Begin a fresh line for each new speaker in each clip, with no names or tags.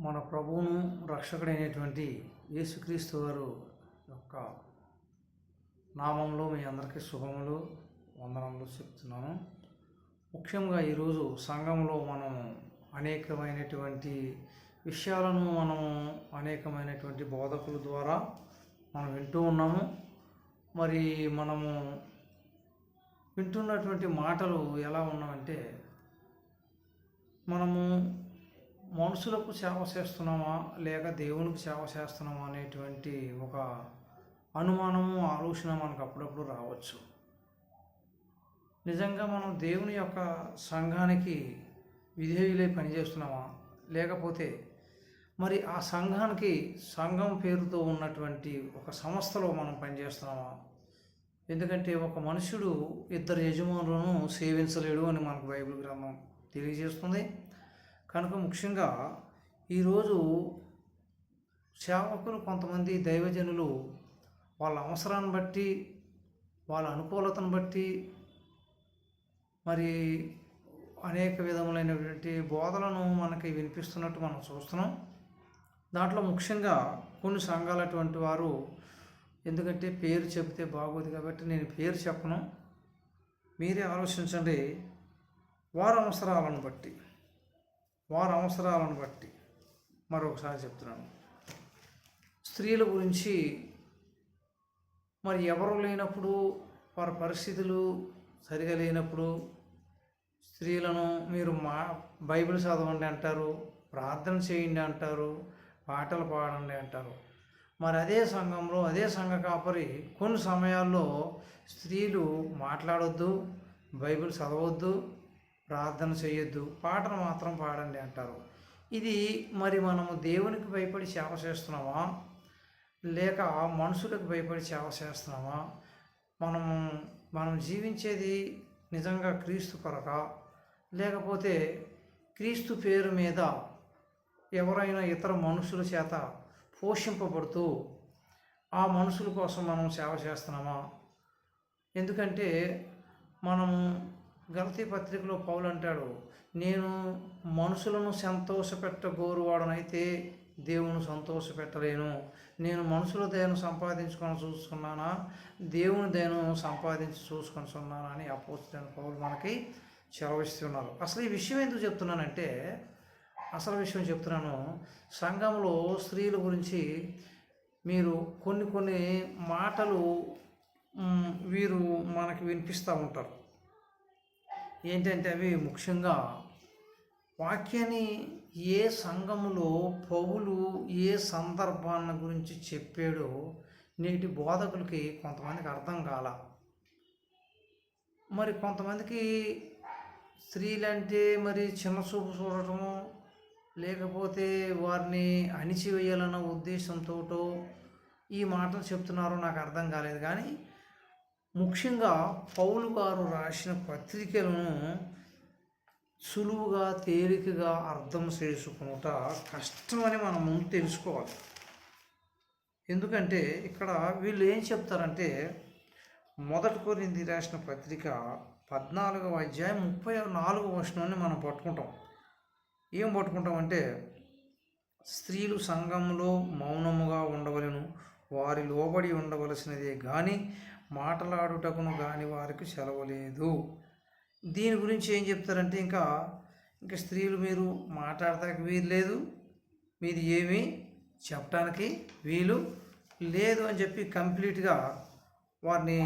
మన ప్రభువును రక్షకుడైనటువంటి యేసుక్రీస్తు వారు యొక్క నామంలో మీ అందరికీ శుభములు వందనములు చెప్తున్నాను. ముఖ్యంగా ఈరోజు సంఘంలో మనము అనేకమైనటువంటి విషయాలను అనేకమైనటువంటి బోధకుల ద్వారా మనం వింటూ ఉన్నాము. మరి మనము వింటున్నటువంటి మాటలు ఎలా ఉన్నామంటే, మనము మనుషులకు సేవ చేస్తున్నామా లేక దేవునికి సేవ చేస్తున్నామా అనేటువంటి ఒక అనుమానము ఆలోచన మనకు అప్పుడప్పుడు రావచ్చు. నిజంగా మనం దేవుని యొక్క సంఘానికి విధేయులై పనిచేస్తున్నామా, లేకపోతే మరి ఆ సంఘం పేరుతో ఉన్నటువంటి ఒక సంస్థలో మనం పనిచేస్తున్నామా? ఎందుకంటే ఒక మనుషుడు ఇద్దరు యజమానులను సేవించలేడు అని మనకు బైబిల్ గ్రంథం తెలియజేస్తుంది. కనుక ముఖ్యంగా ఈరోజు సేవకులు కొంతమంది దైవజనులు వాళ్ళ అవసరాన్ని బట్టి, వాళ్ళ అనుకూలతను బట్టి మరి అనేక విధములైనటువంటి బోధలను మనకి వినిపిస్తున్నట్టు మనం చూస్తున్నాం. దాంట్లో ముఖ్యంగా కొన్ని సంఘాలు అటువంటి వారు, ఎందుకంటే పేరు చెబితే బాగోదు కాబట్టి నేను పేరు చెప్పను, మీరే ఆలోచించండి. వారి అవసరాలను బట్టి మరొకసారి చెప్తున్నాను. స్త్రీల గురించి మరి ఎవరు లేనప్పుడు, వారి పరిస్థితులు సరిగా లేనప్పుడు స్త్రీలను మీరు బైబిల్ చదవండి అంటారు, ప్రార్థన చేయండి అంటారు, పాటలు పాడండి అంటారు. మరి అదే సంఘంలో అదే సంఘ కాపరి కొన్ని సమయాల్లో స్త్రీలు మాట్లాడొద్దు, బైబిల్ చదవద్దు, ప్రార్థన చేయొద్దు, పాటలు మాత్రం పాడండి అంటారు. ఇది మరి మనము దేవునికి భయపడి సేవ చేస్తున్నామా లేక మనుషులకు భయపడి సేవ చేస్తున్నామా? మనం జీవించేది నిజంగా క్రీస్తు కొరక, లేకపోతే క్రీస్తు పేరు మీద ఎవరైనా ఇతర మనుషుల చేత పోషింపబడుతూ ఆ మనుషుల కోసం మనం సేవ చేస్తున్నామా? ఎందుకంటే మనము గలతీ పత్రికలో పౌలు అంటాడు, నేను మనుషులను సంతోషపెట్టగోరువాడనైతే దేవుని సంతోషపెట్టలేను. నేను మనుషుల దయను సంపాదించుకొని చూసుకున్నానా, దేవుని దయను సంపాదించి చూసుకొనిచున్నానా అని అపోస్తలుడైన పౌలు మనకి సెలవిస్తున్నారు. అసలు ఈ విషయం ఎందుకు చెప్తున్నానంటే, అసలు విషయం చెప్తున్నాను. సంఘంలో స్త్రీల గురించి మీరు కొన్ని మాటలు వీరు మనకి వినిపిస్తూ ఉంటారు. ఏంటంటే అవి ముఖ్యంగా వాక్యాన్ని ఏ సంఘములో పౌలు ఏ సందర్భాన్ని గురించి చెప్పాడో నేటి బోధకులకి కొంతమందికి అర్థం కాల. మరి కొంతమందికి స్త్రీలంటే మరి చిన్న చూపు చూడటము, లేకపోతే వారిని అణిచివేయాలన్న ఉద్దేశంతో ఈ మాటలు చెప్తున్నారో నాకు అర్థం కాలేదు. కానీ ముఖ్యంగా పౌలు గారు రాసిన పత్రికలను సులువుగా తేలికగా అర్థం చేసుకునుట కష్టమని మనం ముందు తెలుసుకోవాలి. ఎందుకంటే ఇక్కడ వీళ్ళు ఏం చెప్తారంటే, 1 కొరింథీ రాసిన పత్రిక 14వ అధ్యాయం 34వ వచనాన్ని మనం పట్టుకుంటాం. ఏం పట్టుకుంటామంటే, స్త్రీలు సంఘంలో మౌనముగా ఉండవలెను, వారి లోబడి ఉండవలసినదే కానీ మాట్లాడుటకును కానీ వారికి సెలవు లేదు. దీని గురించి ఏం చెప్తారంటే, ఇంకా స్త్రీలు మీరు మాట్లాడటానికి వీలు లేదు, మీది ఏమీ చెప్పడానికి వీలు లేదు అని చెప్పి కంప్లీట్గా వారిని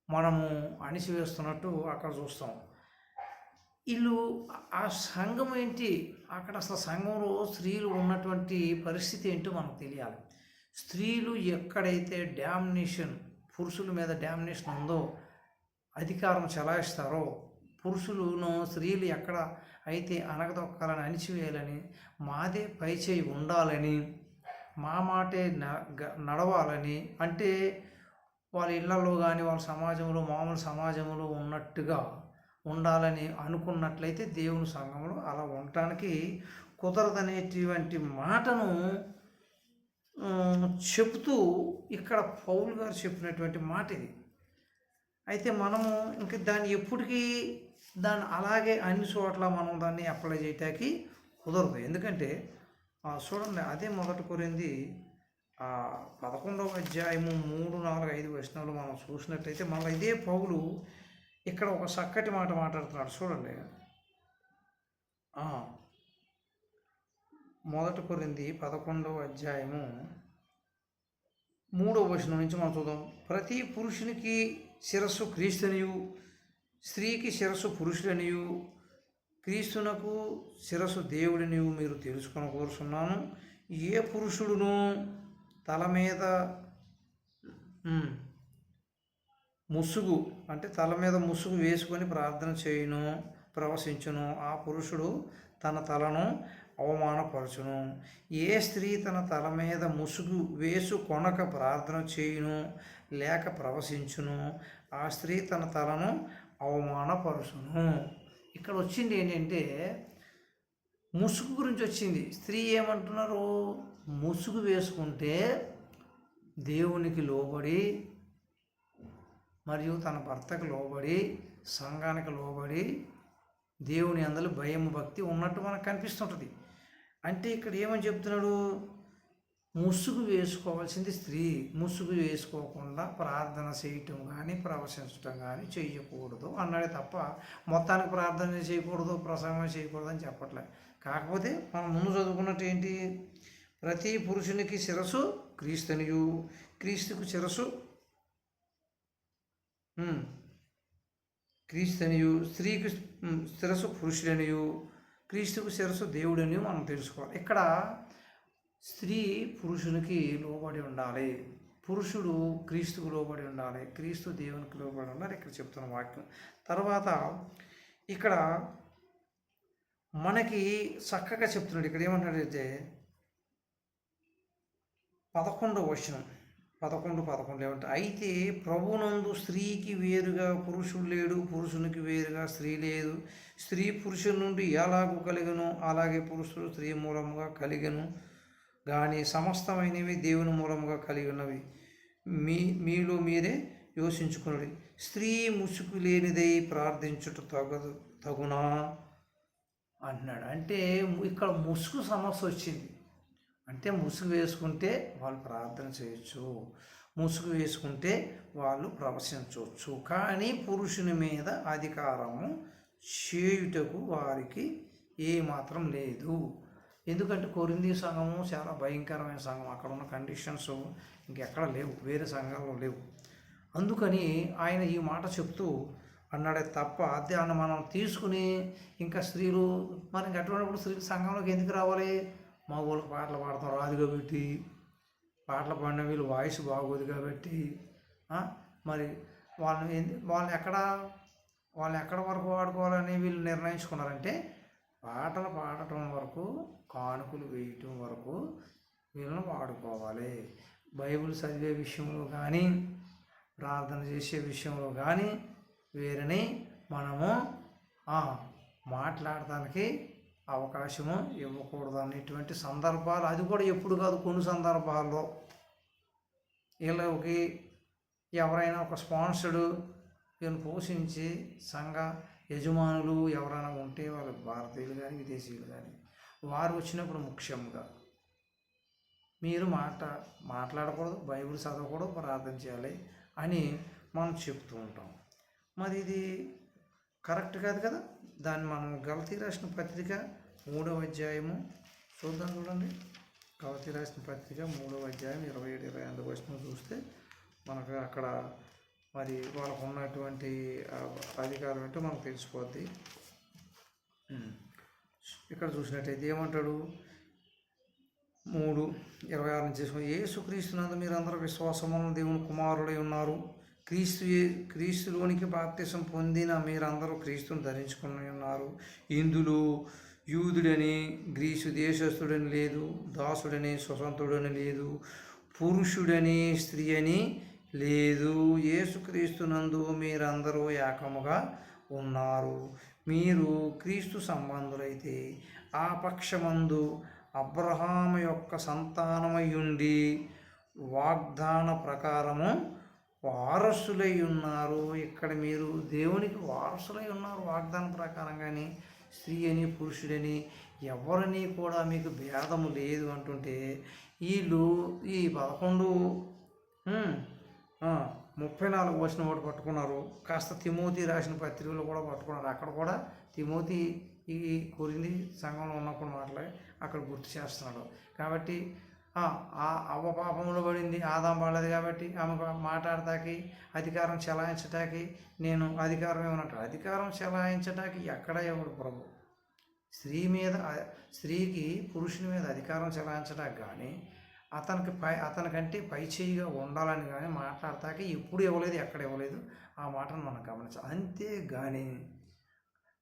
మనము అణిచివేస్తున్నట్టు అక్కడ చూస్తాం. వీళ్ళు ఆ సంఘం ఏంటి, అక్కడ అసలు సంఘంలో స్త్రీలు ఉన్నటువంటి పరిస్థితి ఏంటో మనకు తెలియాలి. స్త్రీలు ఎక్కడైతే పురుషుల మీద డామినేషన్ ఉందో, అధికారం చెలాయిస్తారో, స్త్రీలు ఎక్కడ అయితే అనగదొక్కాలని, అణిచివేయాలని, మాదే పైచేయి ఉండాలని, మా మాటే నడవాలని, అంటే వాళ్ళ ఇళ్లలో కానీ వాళ్ళ సమాజంలో మామూలు సమాజంలో ఉన్నట్టుగా ఉండాలని అనుకున్నట్లయితే దేవుని సంఘంలో అలా ఉండటానికి కుదరదనేటువంటి మాటను చెబుతూ ఇక్కడ పౌలు గారు చెప్పినటువంటి మాట ఇది. అయితే మనము ఇంకా దాన్ని అలాగే అన్ని చోట్ల మనం దాన్ని అప్లై చేయటానికి కుదరదు. ఎందుకంటే చూడండి, అదే 1 కొరింథీ 11వ అధ్యాయము 3, 4, 5 వచనాలు మనం చూసినట్టయితే మళ్ళీ ఇదే పౌలు ఇక్కడ ఒక చక్కటి మాట మాట్లాడుతున్నాడు. చూడండి, 1 కొరింథీ 11వ అధ్యాయము 3వ వచనం నుంచి మనం చూద్దాం. ప్రతి పురుషునికి శిరస్సు క్రీస్తునియు, స్త్రీకి శిరస్సు పురుషుడనియు, క్రీస్తునకు శిరస్సు దేవుడినియు మీరు తెలుసుకొని కోరుచున్నాను. ఏ పురుషుడును తల మీద ముసుగు అంటే తల మీద ముసుగు వేసుకొని ప్రార్థన చేయును ప్రవశించును, ఆ పురుషుడు తన తలను అవమానపరచును. ఏ స్త్రీ తన తల మీద ముసుగు వేసుకొనక ప్రార్థన చేయును లేక ప్రవశించును, ఆ స్త్రీ తన తలను అవమానపరచును. ఇక్కడ వచ్చింది ఏంటంటే ముసుగు గురించి వచ్చింది. స్త్రీ ఏమంటున్నారు? ముసుగు వేసుకుంటే దేవునికి లోబడి మరియు తన భర్తకు లోబడి సంఘానికి లోబడి దేవుని అందరూ భయం భక్తి ఉన్నట్టు మనకు కనిపిస్తుంటుంది. అంటే ఇక్కడ ఏమని చెప్తున్నాడు? ముసుగు వేసుకోవాల్సింది స్త్రీ. ముసుగు వేసుకోకుండా ప్రార్థన చేయటం కానీ ప్రవశించటం కానీ చేయకూడదు అన్నాడే తప్ప మొత్తానికి ప్రార్థన చేయకూడదు, ప్రసంగం చేయకూడదు అని చెప్పట్లే. కాకపోతే మనం ముందు చదువుకున్నట్టు ఏంటి? ప్రతి పురుషునికి శిరస్సు క్రీస్తునియు, క్రీస్తుకు శిరస్సు క్రీస్తునియు, స్త్రీకి శిరస్సు పురుషుడనియు, క్రీస్తుకు శిరస్సు దేవుడని మనం తెలుసుకోవాలి. ఇక్కడ స్త్రీ పురుషునికి లోబడి ఉండాలి, పురుషుడు క్రీస్తుకు లోబడి ఉండాలి, క్రీస్తు దేవునికి లోబడి ఉండాలి ఇక్కడ చెప్తున్న వాక్యం. తర్వాత ఇక్కడ మనకి చక్కగా చెప్తున్నాడు. ఇక్కడ ఏమంటాడంటే 11వ వచనం 11 ఏమంటే, అయితే ప్రభునందు స్త్రీకి వేరుగా పురుషుడు లేడు, పురుషునికి వేరుగా స్త్రీ లేదు. స్త్రీ పురుషుని నుండి ఎలాగూ కలిగను అలాగే పురుషుడు స్త్రీ మూలముగా కలిగను. కానీ సమస్తమైనవి దేవుని మూలముగా కలిగి ఉన్నవి. మీలో మీరే యోచించుకున్నది. స్త్రీ ముసుగు లేనిదై ప్రార్థించుట తగునా అన్నాడు. అంటే ఇక్కడ ముసుగు సమస్య వచ్చింది. అంటే ముసుగు వేసుకుంటే వాళ్ళు ప్రార్థన చేయొచ్చు, ముసుగు వేసుకుంటే వాళ్ళు ప్రవశించవచ్చు, కానీ పురుషుని మీద అధికారము చేయుటకు వారికి ఏమాత్రం లేదు. ఎందుకంటే కొరింథీ సంఘము చాలా భయంకరమైన సంఘం. అక్కడ ఉన్న కండిషన్స్ ఇంకెక్కడ లేవు, వేరే సంఘాల్లో లేవు. అందుకని ఆయన ఈ మాట చెప్తూ అన్నాడే తప్ప దాన్ని మనం తీసుకుని ఇంకా స్త్రీలు మరి ఇంక అటువంటిప్పుడు స్త్రీలు సంఘంలోకి ఎందుకు రావాలి? మగవాళ్ళకి పాటలు పాడతాం రాదు కాబట్టి, పాటలు పాడిన వీళ్ళు వాయిస్ బాగోదు కాబట్టి మరి వాళ్ళని ఎక్కడ వరకు వాడుకోవాలని వీళ్ళు నిర్ణయించుకున్నారంటే పాటలు పాడటం వరకు, కానుకలు వేయటం వరకు వీళ్ళని వాడుకోవాలి. బైబిల్ చదివే విషయంలో కానీ ప్రార్థన చేసే విషయంలో కానీ వీరిని మనము మాట్లాడటానికి అవకాశము ఇవ్వకూడదు అనేటువంటి సందర్భాలు. అది కూడా ఎప్పుడు కాదు, కొన్ని సందర్భాల్లో వీళ్ళకి ఎవరైనా ఒక స్పాన్సర్డు వీళ్ళని పోషించి సంఘ యజమానులు ఎవరైనా ఉంటే వాళ్ళు భారతీయులు కానీ విదేశీయులు కానీ వారు వచ్చినప్పుడు ముఖ్యంగా మీరు మాట్లాడకూడదు, బైబిల్ చదవకూడదు, ప్రార్థన చేయాలి అని మనం చెప్తూ ఉంటాం. మరి ఇది కరెక్ట్ కాదు కదా. దాన్ని మనం గలతీ రాసిన పత్రిక 3వ అధ్యాయము చూద్దాం. చూడండి, గలతీ రాసిన పత్రిక 3వ అధ్యాయం 27-28 వచనం చూస్తే మనకు అక్కడ మరి వాళ్ళకు ఉన్నటువంటి అధికారం ఏంటో మనకు తెలిసిపోద్ది. ఇక్కడ చూసినట్టయితే ఏమంటాడు? 3:26 నుంచి చేసుకుని, యేసుక్రీస్తునందు మీరందరూ విశ్వాసమున్న దేవుని కుమారులై ఉన్నారు. క్రీస్తులోనికి బాప్తిసం పొందిన మీరందరూ క్రీస్తుని ధరించుకుని ఉన్నారు. ఇందులో యూదుడని గ్రీసు దేశస్థుడని లేదు, దాసుడని స్వతంత్రుడని లేదు, పురుషుడని స్త్రీ అని లేదు. యేసుక్రీస్తునందు మీరందరూ ఏకముగా ఉన్నారు. మీరు క్రీస్తు సంబంధులైతే ఆ పక్షమందు అబ్రహాము యొక్క సంతానమయుండి వాగ్దాన ప్రకారము వారసులై ఉన్నారు. ఇక్కడ మీరు దేవునికి వారసులై ఉన్నారు వాగ్దానం ప్రకారం. కానీ స్త్రీ అని పురుషుడని ఎవరిని కూడా మీకు భేదము లేదు అంటుంటే వీళ్ళు ఈ 11:34 వచ్చిన ఒకటి పట్టుకున్నారు. కాస్త తిమోతి రాసిన పత్రికలు కూడా పట్టుకున్నారు. అక్కడ కూడా తిమోతి ఈ కొరింథీ సంఘంలో ఉన్నప్పుడు మాటలే అక్కడ గుర్తు చేస్తున్నాడు. కాబట్టి అవ్వ పాపంలో పడింది, ఆదాం పడలేదు కాబట్టి ఆమె మాట్లాడటానికి అధికారం చెలాయించటానికి నేను అధికారం ఏమన్నట్టు అధికారం చెలాయించటానికి ఎక్కడ ఎవడు ప్రభు స్త్రీకి పురుషుని మీద అధికారం చెలాయించడానికి కానీ అతనికంటే పై చేయిగా ఉండాలని కానీ మాట్లాడతాకి ఎప్పుడు ఇవ్వలేదు, ఎక్కడ ఇవ్వలేదు. ఆ మాటను మనం గమనించాలి. అంతేగాని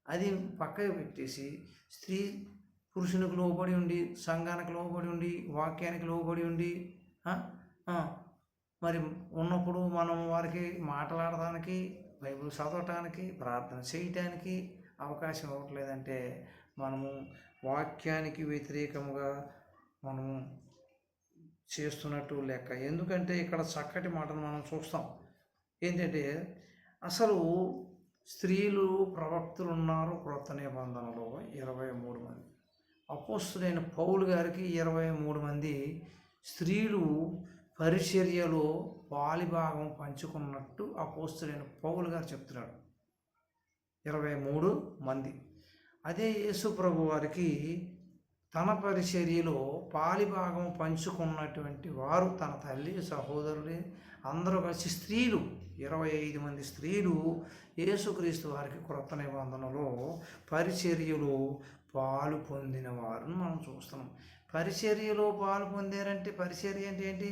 అది పక్కకు పెట్టేసి స్త్రీ పురుషునికి లోబడి ఉండి, సంఘానికి లోబడి ఉండి, వాక్యానికి లోబడి ఉండి మరి ఉన్నప్పుడు మనం వారికి మాట్లాడడానికి, బైబిల్ చదవటానికి, ప్రార్థన చేయటానికి అవకాశం ఇవ్వట్లేదంటే మనము వాక్యానికి వ్యతిరేకముగా మనము చేస్తున్నట్టు లెక్క. ఎందుకంటే ఇక్కడ చక్కటి మాటను మనం చూస్తాం. ఏంటంటే అసలు స్త్రీలు ప్రవక్తలు ఉన్నారు క్రొత్త నిబంధనలో 23 మంది. అపోస్తులైన పౌలు గారికి 23 మంది స్త్రీలు పరిచర్యలో పాలిభాగం పంచుకున్నట్టు అపోస్తులైన పౌలు గారు చెప్తున్నాడు. 23 మంది. అదే యేసు ప్రభు వారికి తన పరిచర్యలో పాలిభాగం పంచుకున్నటువంటి వారు తన తల్లి, సహోదరులే అందరూ కలిసి స్త్రీలు 25 మంది స్త్రీలు యేసుక్రీస్తు వారికి క్రొత్త నిబంధనలో పరిచర్యలో పాలు పొందిన వారిని మనం చూస్తున్నాం. పరిచర్యలో పాలు పొందారంటే పరిచర్య అంటే ఏంటి?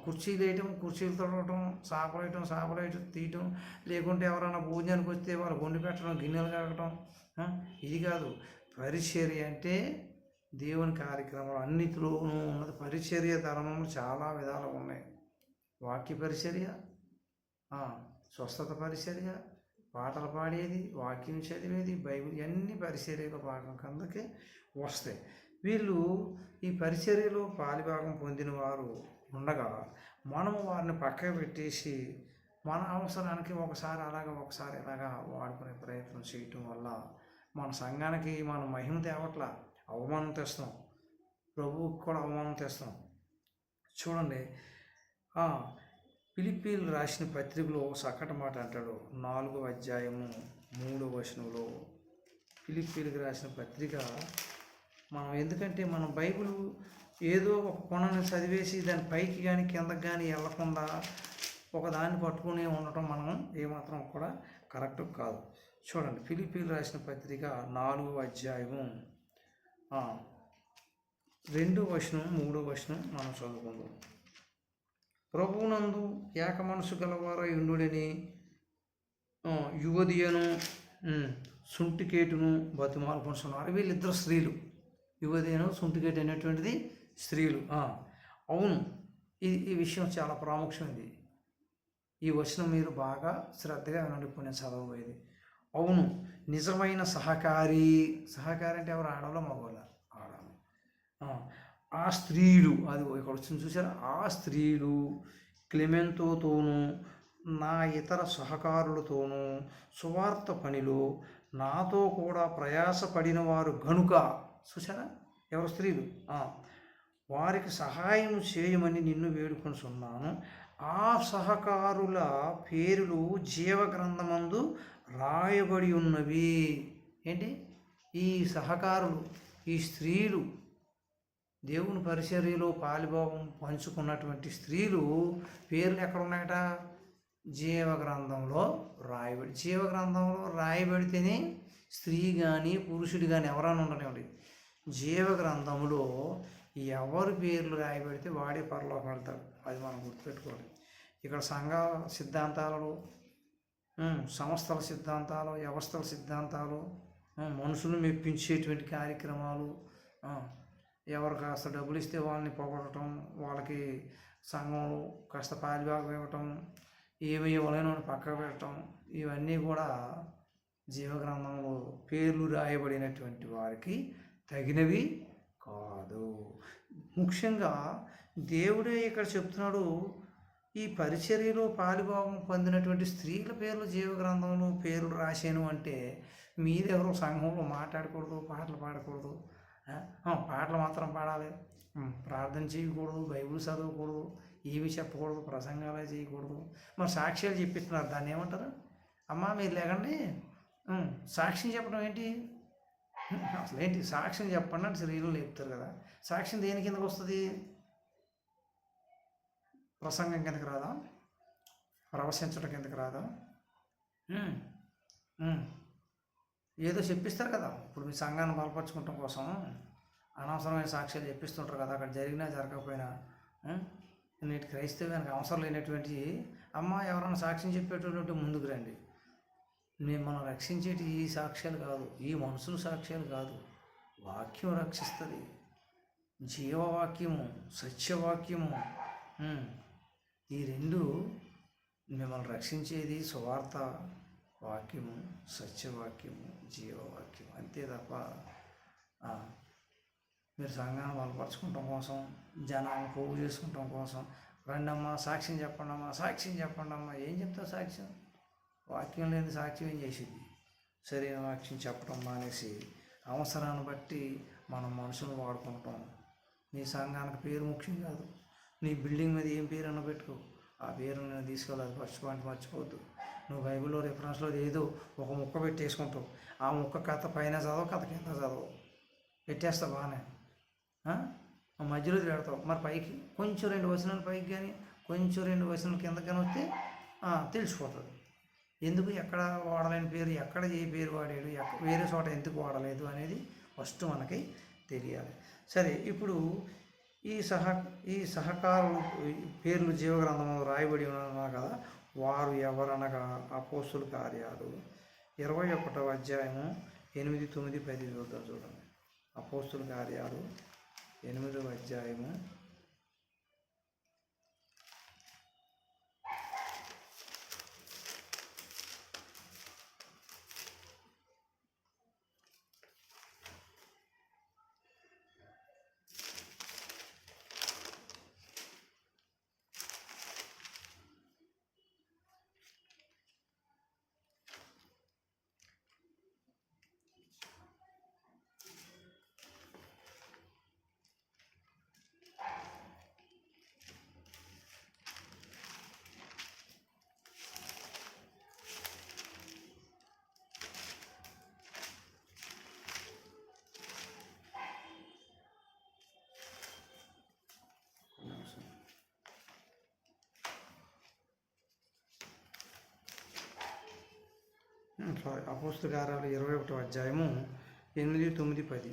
కుర్చీలు వేయటం, కుర్చీలు తొడగటం, సాపలేయటం తీయటం, లేకుంటే ఎవరైనా భోజనానికి వస్తే వాళ్ళు వండి పెట్టడం, గిన్నెలు కడగటం, ఇది కాదు. పరిచర్య అంటే దేవుని కార్యక్రమాలు అన్నిటిలోనూ ఉన్నది. పరిచర్య ధర్మములు చాలా విధాలుగా ఉన్నాయి. వాక్య పరిచర్య, స్వస్థత పరిచర్య, పాటలు పాడేది, వాక్యం చదివేది, బైబిల్ ఇవన్నీ పరిచర్యలో భాగం కిందకే వస్తాయి. వీళ్ళు ఈ పరిచర్యలో పాలిభాగం పొందిన వారు ఉండగా మనము వారిని పక్కకు పెట్టేసి మన అవసరానికి ఒకసారి అలాగా ఒకసారి ఇలాగా వాడుకునే ప్రయత్నం చేయటం వల్ల మన సంఘానికి మనం మహిమ తేవట్ల, అవమానం తెస్తున్నాం, ప్రభువుకి కూడా అవమానం తెస్తున్నాం. చూడండి, ఫిలిప్పీలు రాసిన పత్రికలో చక్కటి మాట అంటాడు. 4వ అధ్యాయము 3వ వచనంలో ఫిలిప్పీలకు రాసిన పత్రిక. మనం ఎందుకంటే మనం బైబిల్ ఏదో ఒక కొనని చదివేసి దాని పైకి కానీ కిందకి కానీ వెళ్లకుండా ఒకదాన్ని పట్టుకుని ఉండటం మనం ఏమాత్రం కూడా కరెక్ట్ కాదు. చూడండి, ఫిలిప్పీలు రాసిన పత్రిక 4వ అధ్యాయము 2వ వచనం 3వ వచనం మనం చదువుకుందాం. ప్రభువునందు ఏక మనసు గలవారై ఉండుడని యువదియను సుంటికేటును బతిమాలుకొనుచున్నారు. వీళ్ళిద్దరు స్త్రీలు. యువదియను సుంటికేటు అనేటువంటిది స్త్రీలు. అవును, ఈ విషయం చాలా ప్రాముఖ్యమైనది. ఈ వచనం మీరు బాగా శ్రద్ధగా వినండి. ఇప్పుడు నేను చదవబోయేది. అవును, నిజమైన సహకారి అంటే ఎవరు? ఆడవాళ్ళ, మగవాళ్ళ? ఆడవాళ్ళు. ఆ స్త్రీలు, అది ఇక్కడ వచ్చింది చూసారా, ఆ స్త్రీలు క్లెమెంతోతోనూ నా ఇతర సహకారులతోనూ సువార్త పనిలో నాతో కూడా ప్రయాసపడిన వారు గనుక, చూసారా ఎవరు? స్త్రీలు. వారికి సహాయం చేయమని నిన్ను వేడుకొనుచున్నాను. ఆ సహకారుల పేర్లు జీవగ్రంథమందు రాయబడి ఉన్నవి. ఏంటి? ఈ సహకారులు, ఈ స్త్రీలు, దేవుని పరిచర్యలో పాలిభాగం పంచుకున్నటువంటి స్త్రీలు పేర్లు ఎక్కడున్నాయట? జీవగ్రంథంలో రాయబడి. జీవగ్రంథంలో రాయబడితేనే స్త్రీ కానీ పురుషుడు కానీ ఎవరైనా ఉండనివ్వండి, జీవగ్రంథంలో ఎవరి పేర్లు రాయబడితే వాడే పరలోకం వెళ్తాడు. అది మనం గుర్తుపెట్టుకోవాలి. ఇక్కడ సంఘ సిద్ధాంతాలు, సంస్థల సిద్ధాంతాలు, వ్యవస్థల సిద్ధాంతాలు, మనుషులను మెప్పించేటువంటి కార్యక్రమాలు, ఎవరు కాస్త డబ్బులు ఇస్తే వాళ్ళని పొగడటం, వాళ్ళకి సంఘంలో కాస్త పాలిభాగం ఇవ్వటం, ఏమి ఇవ్వలేని పక్కకు పెట్టడం, ఇవన్నీ కూడా జీవగ్రంథంలో పేర్లు రాయబడినటువంటి వారికి తగినవి కాదు. ముఖ్యంగా దేవుడే ఇక్కడ చెప్తున్నాడు, ఈ పరిచర్యలో పాలిభాగం పొందినటువంటి స్త్రీల పేర్లు జీవగ్రంథంలో పేర్లు రాశాను అంటే మీరెవరు సంఘంలో మాట్లాడకూడదు, పాటలు పాడకూడదు, పాటలు మాత్రం పాడాలి, ప్రార్థన చేయకూడదు, బైబిల్ చదవకూడదు, ఏమి చెప్పకూడదు, ప్రసంగాలే చేయకూడదు. మరి సాక్ష్యాలు చెప్పిస్తున్నారు, దాన్ని ఏమంటారు? అమ్మ మీరు లేకండి, సాక్ష్యం చెప్పడం ఏంటి? అసలు ఏంటి సాక్ష్యం చెప్పండి అంటే శరీరంలో చెప్తారు కదా. సాక్ష్యం దేని కిందకు వస్తుంది? ప్రసంగం కిందకి రాదా? ప్రవశించడం కిందకి రాదా? ఏదో చెప్పిస్తారు కదా. ఇప్పుడు మీ సంఘాన్ని బలపరచుకోవటం కోసం అనవసరమైన సాక్ష్యాలు చెప్పిస్తుంటారు కదా, అక్కడ జరిగినా జరగకపోయినా. నేటి క్రైస్తవానికి అవసరం లేనటువంటి అమ్మ ఎవరైనా సాక్ష్యం చెప్పేటటువంటి ముందుకు రండి. మనం రక్షించేటి ఈ సాక్ష్యాలు కాదు, ఈ మనుషుల సాక్ష్యాలు కాదు, వాక్యం రక్షిస్తుంది. జీవవాక్యము, సత్యవాక్యము, ఈ రెండు మిమ్మల్ని రక్షించేది. సువార్త వాక్యము, సత్యవాక్యము, జీవవాక్యం, అంతే తప్ప మీరు సంఘాన్ని బలపరచుకోవటం కోసం, జనాన్ని పోగు చేసుకుంటాం కోసం రండమ్మా సాక్ష్యం చెప్పండి అమ్మా, సాక్ష్యం చెప్పండి అమ్మా. ఏం చెప్తావు సాక్ష్యం? వాక్యం లేని సాక్ష్యం ఏం చేసింది? సరైన వాక్యం చెప్పడం మానేసి అవసరాన్ని బట్టి మనం మనుషులు వాడుకుంటాం. నీ సంఘానికి పేరు ముఖ్యం కాదు, నీ బిల్డింగ్ మీద ఏం పేరు అన్న పెట్టుకో, ఆ పేరు నేను తీసుకెళ్ళాలి. ఫస్ట్ పాయింట్ మర్చిపోవద్దు. నువ్వు బైబిల్లో రిఫరెన్స్లో ఏదో ఒక ముక్క పెట్టేసుకుంటావు, ఆ ముక్క కథ పైన చదవ, కథ కింద చదవ పెట్టేస్తావు బాగానే, మధ్యలో తిడతావు. మరి పైకి కొంచెం 2 వచనాలు పైకి కానీ కొంచెం 2 వచనాలు కిందకి కానీ వస్తే తెలిసిపోతుంది. ఎందుకు ఎక్కడ వాడలేని పేరు, ఎక్కడ ఏ పేరు వాడాడు, వేరే చోట ఎందుకు వాడలేదు అనేది ఫస్ట్ మనకి తెలియాలి. సరే, ఇప్పుడు ఈ సహకారులు పేర్లు జీవగ్రంథంలో రాయబడి ఉన్నారు కదా, వారు ఎవరనగా అపోస్తుల కార్యాలు 21వ అధ్యాయము 8, 9, 10 చూద్దాం. చూడండి, అపోస్తుల కార్యాలు 8వ అధ్యాయము 21వ అధ్యాయము 8, 9, 10